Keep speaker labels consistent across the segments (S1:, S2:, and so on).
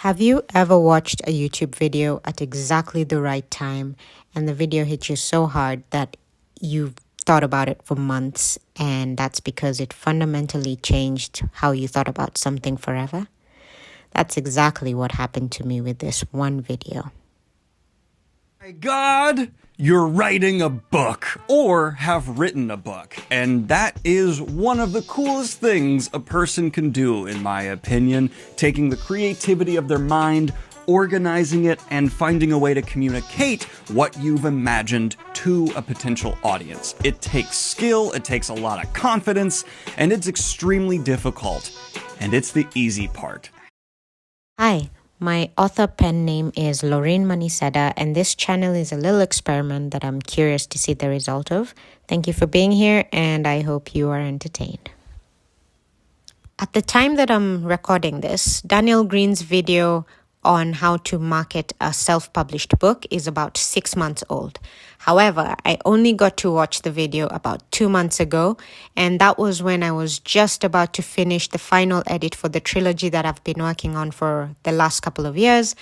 S1: Have you ever watched a YouTube video at exactly the right time and the video hit you so hard that you've thought about it for months, and that's because it fundamentally changed how you thought about something forever? That's exactly what happened to me with this one video.
S2: My God, you're writing a book or have written a book, and that is one of the coolest things a person can do, in my opinion, taking the creativity of their mind, organizing it, and finding a way to communicate what you've imagined to a potential audience. It takes skill, it takes a lot of confidence, and it's extremely difficult, and it's the easy part.
S1: Hi. My author pen name is Lorraine Maniseda, and this channel is a little experiment that I'm curious to see the result of. Thank you for being here, and I hope you are entertained. At the time that I'm recording this, Daniel Green's video on how to market a self-published book is about 6 months old. However, I only got to watch the video about 2 months ago, and that was when I was just about to finish the final edit for the trilogy that I've been working on for the last couple of years.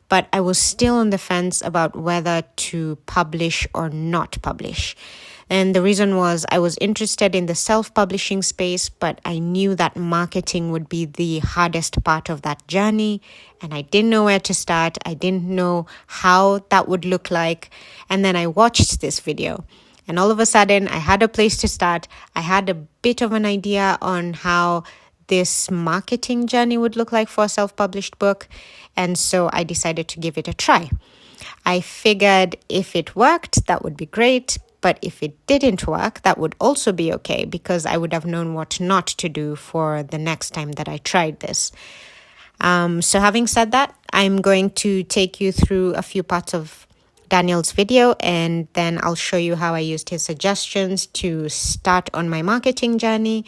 S1: But I was still on the fence about whether to publish or not publish. And the reason was I was interested in the self-publishing space, but I knew that marketing would be the hardest part of that journey, and I didn't know where to start. I didn't know how that would look like. And then I watched this video, and all of a sudden I had a place to start. I had a bit of an idea on how this marketing journey would look like for a self-published book, and so I decided to give it a try. I figured if it worked, that would be great. But if it didn't work, that would also be okay, because I would have known what not to do for the next time that I tried this. So having said that, I'm going to take you through a few parts of Daniel's video, and then I'll show you how I used his suggestions to start on my marketing journey,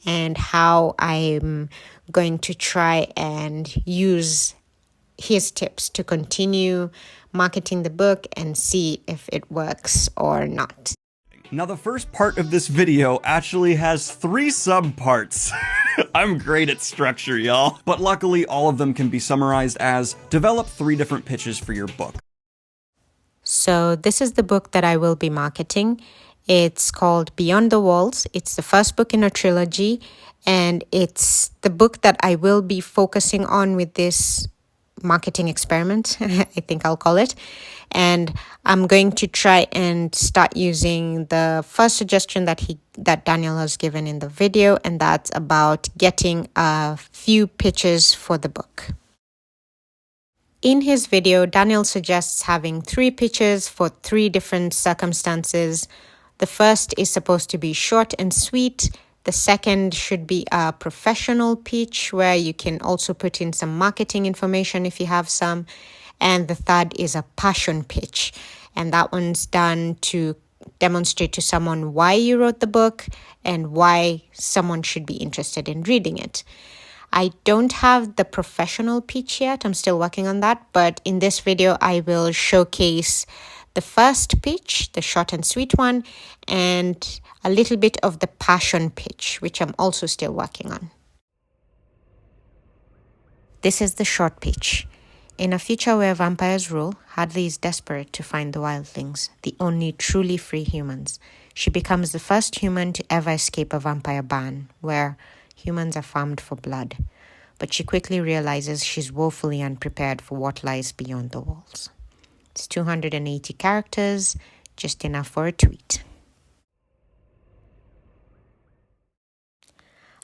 S1: and how I'm going to try and use his tips to continue marketing the book and see if it works or not.
S2: Now, the first part of this video actually has 3 subparts. I'm great at structure, y'all. But luckily, all of them can be summarized as develop 3 different pitches for your book.
S1: So this is the book that I will be marketing. It's called Beyond the Walls. It's the first book in a trilogy, and it's the book that I will be focusing on with this marketing experiment, I think I'll call it. And I'm going to try and start using the first suggestion that Daniel has given in the video, and that's about getting a few pitches for the book. In his video, Daniel suggests having 3 pitches for 3 different circumstances. The first is supposed to be short and sweet. The second should be a professional pitch where you can also put in some marketing information if you have some. And the third is a passion pitch. And that one's done to demonstrate to someone why you wrote the book and why someone should be interested in reading it. I don't have the professional pitch yet. I'm still working on that. But in this video, I will showcase the first pitch, the short and sweet one, and a little bit of the passion pitch, which I'm also still working on. This is the short pitch. In a future where vampires rule, Hadley is desperate to find the wildlings, the only truly free humans. She becomes the first human to ever escape a vampire ban, where humans are farmed for blood. But she quickly realizes she's woefully unprepared for what lies beyond the walls. It's 280 characters, just enough for a tweet.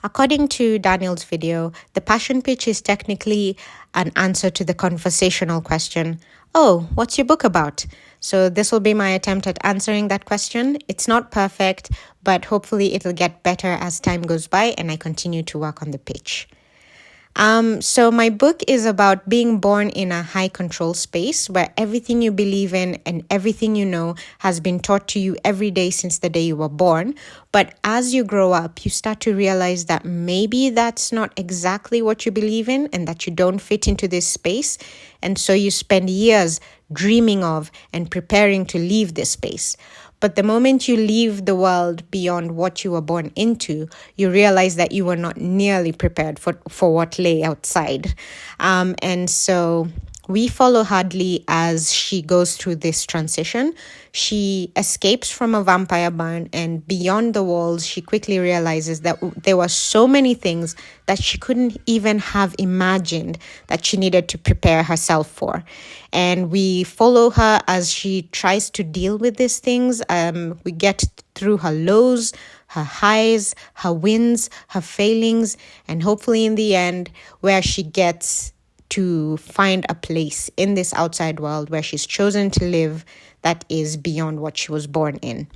S1: According to Daniel's video, the passion pitch is technically an answer to the conversational question, "Oh, what's your book about?" So this will be my attempt at answering that question. It's not perfect, but hopefully it'll get better as time goes by and I continue to work on the pitch. So my book is about being born in a high control space where everything you believe in and everything you know has been taught to you every day since the day you were born. But as you grow up, you start to realize that maybe that's not exactly what you believe in and that you don't fit into this space. And so you spend years dreaming of and preparing to leave this space. But the moment you leave the world beyond what you were born into, you realize that you were not nearly prepared for what lay outside. And so we follow Hadley as she goes through this transition. She escapes from a vampire barn, and beyond the walls, she quickly realizes that there were so many things that she couldn't even have imagined that she needed to prepare herself for. And we follow her as she tries to deal with these things. We get through her lows, her highs, her wins, her failings, and hopefully in the end, where she gets to find a place in this outside world where she's chosen to live that is beyond what she was born in.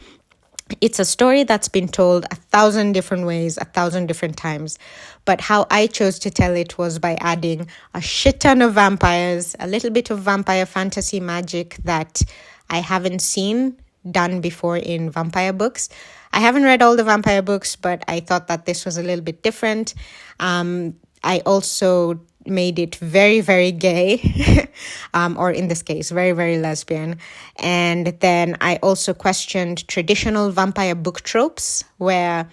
S1: It's a story that's been told 1,000 different ways, 1,000 different times. But how I chose to tell it was by adding a shit ton of vampires, a little bit of vampire fantasy magic that I haven't seen done before in vampire books. I haven't read all the vampire books, but I thought that this was a little bit different. I also made it very, very gay, or in this case, very, very lesbian. And then I also questioned traditional vampire book tropes, where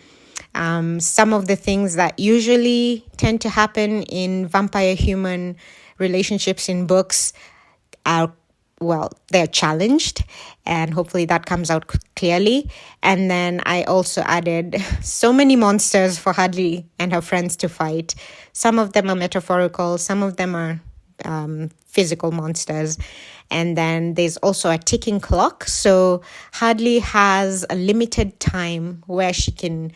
S1: some of the things that usually tend to happen in vampire-human relationships in books are, well, they're challenged, and hopefully that comes out clearly. And then I also added so many monsters for Hadley and her friends to fight. Some of them are metaphorical, some of them are physical monsters. And then there's also a ticking clock. So Hadley has a limited time where she can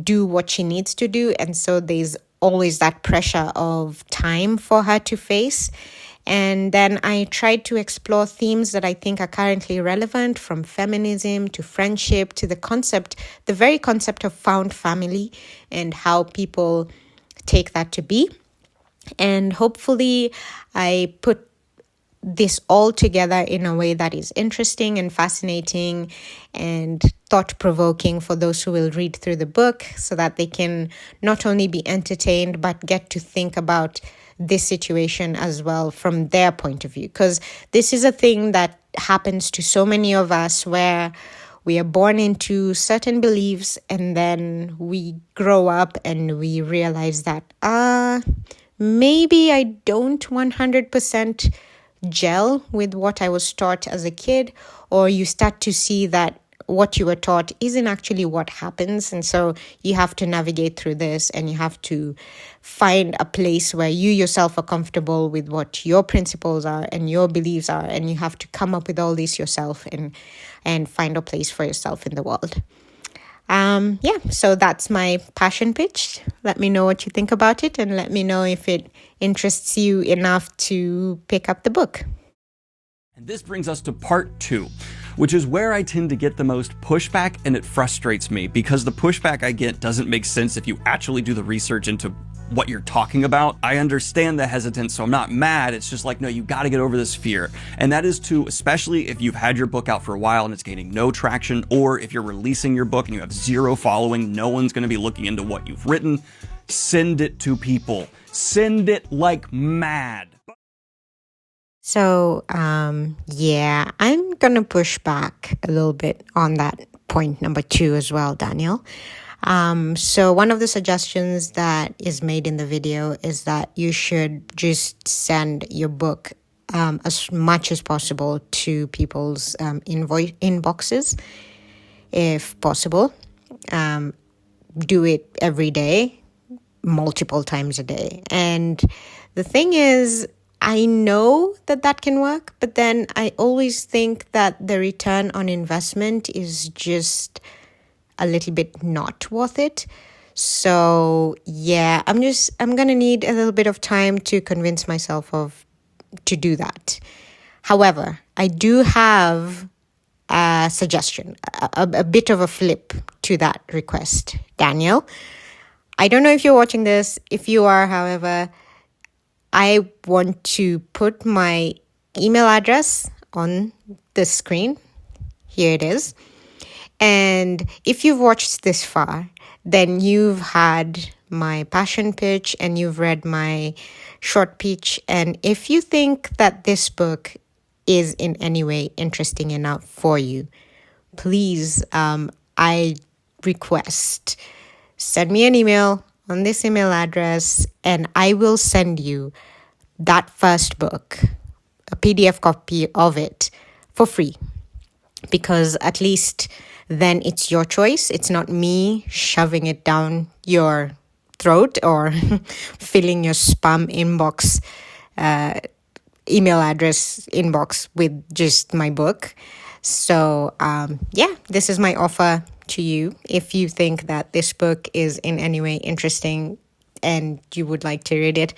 S1: do what she needs to do. And so there's always that pressure of time for her to face. And then I tried to explore themes that I think are currently relevant, from feminism to friendship to the very concept of found family and how people take that to be. And hopefully I put this all together in a way that is interesting and fascinating and thought-provoking for those who will read through the book, so that they can not only be entertained but get to think about this situation as well from their point of view. Because this is a thing that happens to so many of us, where we are born into certain beliefs and then we grow up and we realize that maybe I don't 100% gel with what I was taught as a kid, or you start to see that what you were taught isn't actually what happens. And so you have to navigate through this, and you have to find a place where you yourself are comfortable with what your principles are and your beliefs are, and you have to come up with all this yourself and find a place for yourself in the world. So that's my passion pitch. Let me know what you think about it, and let me know if it interests you enough to pick up the book.
S2: And this brings us to part 2, which is where I tend to get the most pushback, and it frustrates me because the pushback I get doesn't make sense if you actually do the research into what you're talking about. I understand the hesitance, so I'm not mad. It's just like, no, you got to get over this fear. And that is to, especially if you've had your book out for a while and it's gaining no traction, or if you're releasing your book and you have zero following, no one's going to be looking into what you've written. Send it to people. Send it like mad.
S1: So, I'm going to push back a little bit on that point number 2 as well, Daniel. So one of the suggestions that is made in the video is that you should just send your book as much as possible to people's inboxes, if possible. Do it every day, multiple times a day. And the thing is, I know that can work, but then I always think that the return on investment is just a little bit not worth it. So yeah, I'm going to need a little bit of time to convince myself to do that. However, I do have a suggestion, a bit of a flip to that request, Daniel. I don't know if you're watching this. If you are, however, I want to put my email address on the screen. Here it is. And if you've watched this far, then you've had my passion pitch and you've read my short pitch. And if you think that this book is in any way interesting enough for you, please, I request, send me an email on this email address and I will send you that first book, a PDF copy of it, for free. Because at least then it's your choice. It's not me shoving it down your throat or filling your spam inbox, email address inbox with just my book. So, this is my offer to you. If you think that this book is in any way interesting and you would like to read it,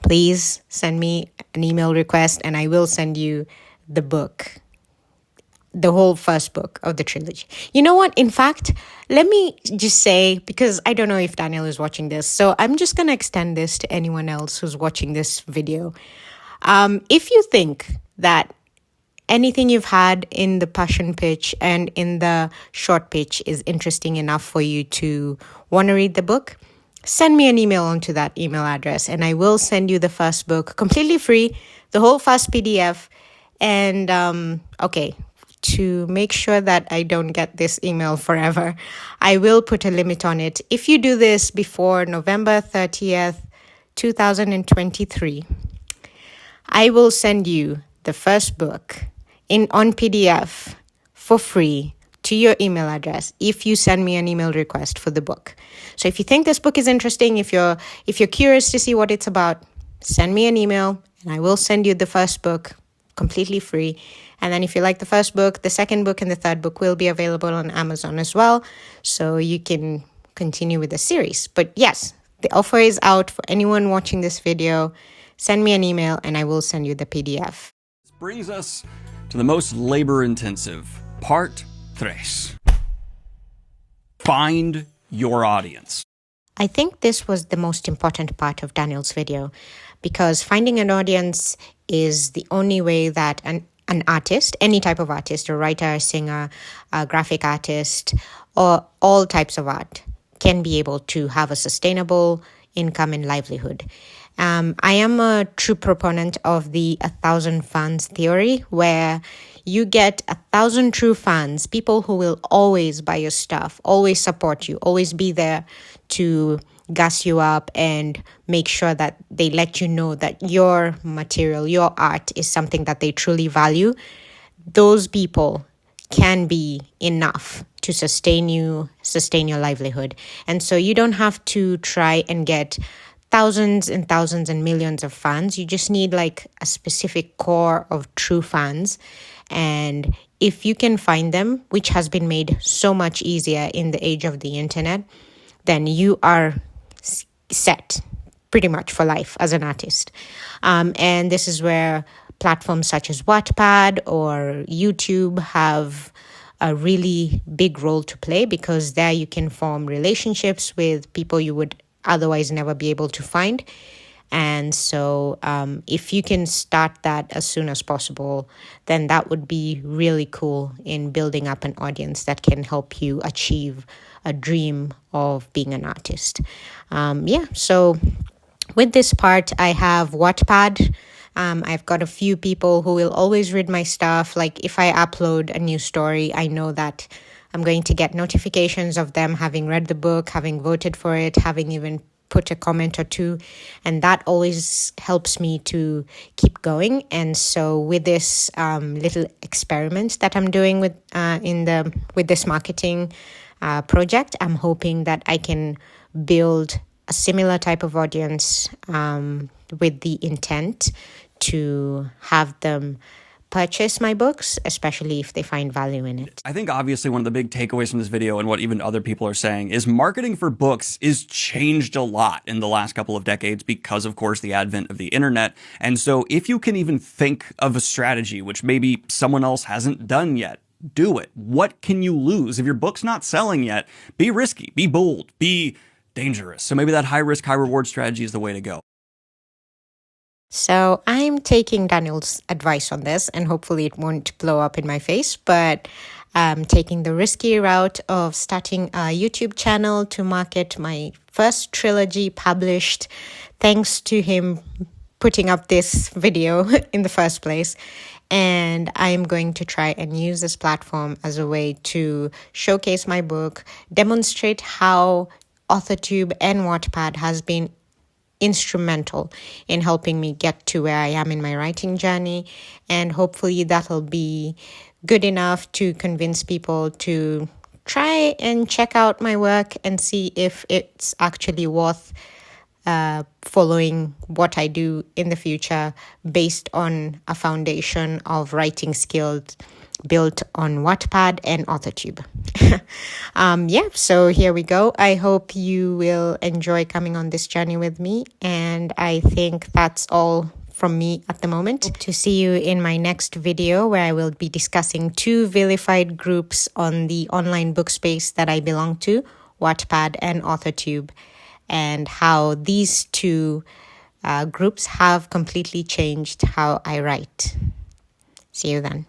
S1: please send me an email request and I will send you the book, the whole first book of the trilogy. You know what? In fact, let me just say, because I don't know if Daniel is watching this, so I'm just going to extend this to anyone else who's watching this video. If you think that anything you've had in the passion pitch and in the short pitch is interesting enough for you to want to read the book, send me an email onto that email address and I will send you the first book completely free, the whole first PDF. And to make sure that I don't get this email forever, I will put a limit on it. If you do this before November 30th, 2023, I will send you the first book on PDF for free to your email address if you send me an email request for the book. So if you think this book is interesting, if you're curious to see what it's about, send me an email and I will send you the first book completely free. And then if you like the first book, the second book and the third book will be available on Amazon as well. So you can continue with the series. But yes, the offer is out for anyone watching this video. Send me an email and I will send you the PDF.
S2: This brings us to the most labor-intensive, part 3. Find your audience.
S1: I think this was the most important part of Daniel's video because finding an audience is the only way that an artist, any type of artist, a writer, a singer, a graphic artist, or all types of art can be able to have a sustainable income and livelihood. I am a true proponent of the 1,000 fans theory, where you get 1,000 true fans, people who will always buy your stuff, always support you, always be there to gas you up and make sure that they let you know that your material, your art is something that they truly value. Those people can be enough to sustain your livelihood. And so you don't have to try and get thousands and thousands and millions of fans. You just need like a specific core of true fans. And if you can find them, which has been made so much easier in the age of the internet, then you are set pretty much for life as an artist. And this is where platforms such as Wattpad or YouTube have a really big role to play, because there you can form relationships with people you would otherwise never be able to find. And so if you can start that as soon as possible, then that would be really cool in building up an audience that can help you achieve a dream of being an artist. So with this part, I have Wattpad. I've got a few people who will always read my stuff. Like if I upload a new story, I know that I'm going to get notifications of them having read the book, having voted for it, having even put a comment or two. And that always helps me to keep going. And so with this little experiment that I'm doing with this marketing project, I'm hoping that I can build a similar type of audience with the intent to have them purchase my books, especially if they find value in it.
S2: I think obviously one of the big takeaways from this video, and what even other people are saying, is marketing for books is changed a lot in the last couple of decades because, of course, the advent of the internet. And so if you can even think of a strategy which maybe someone else hasn't done yet, do it. What can you lose? If your book's not selling yet, be risky, be bold, be dangerous. So maybe that high risk, high reward strategy is the way to go.
S1: So I'm taking Daniel's advice on this, and hopefully it won't blow up in my face, but I'm taking the risky route of starting a YouTube channel to market my first trilogy published, thanks to him putting up this video in the first place. And I'm going to try and use this platform as a way to showcase my book, demonstrate how AuthorTube and Wattpad has been instrumental in helping me get to where I am in my writing journey. And hopefully that'll be good enough to convince people to try and check out my work and see if it's actually worth following what I do in the future based on a foundation of writing skills built on Wattpad and AuthorTube. So here we go. I hope you will enjoy coming on this journey with me. And I think that's all from me at the moment. Hope to see you in my next video, where I will be discussing 2 vilified groups on the online book space that I belong to, Wattpad and AuthorTube, and how these 2 groups have completely changed how I write. See you then.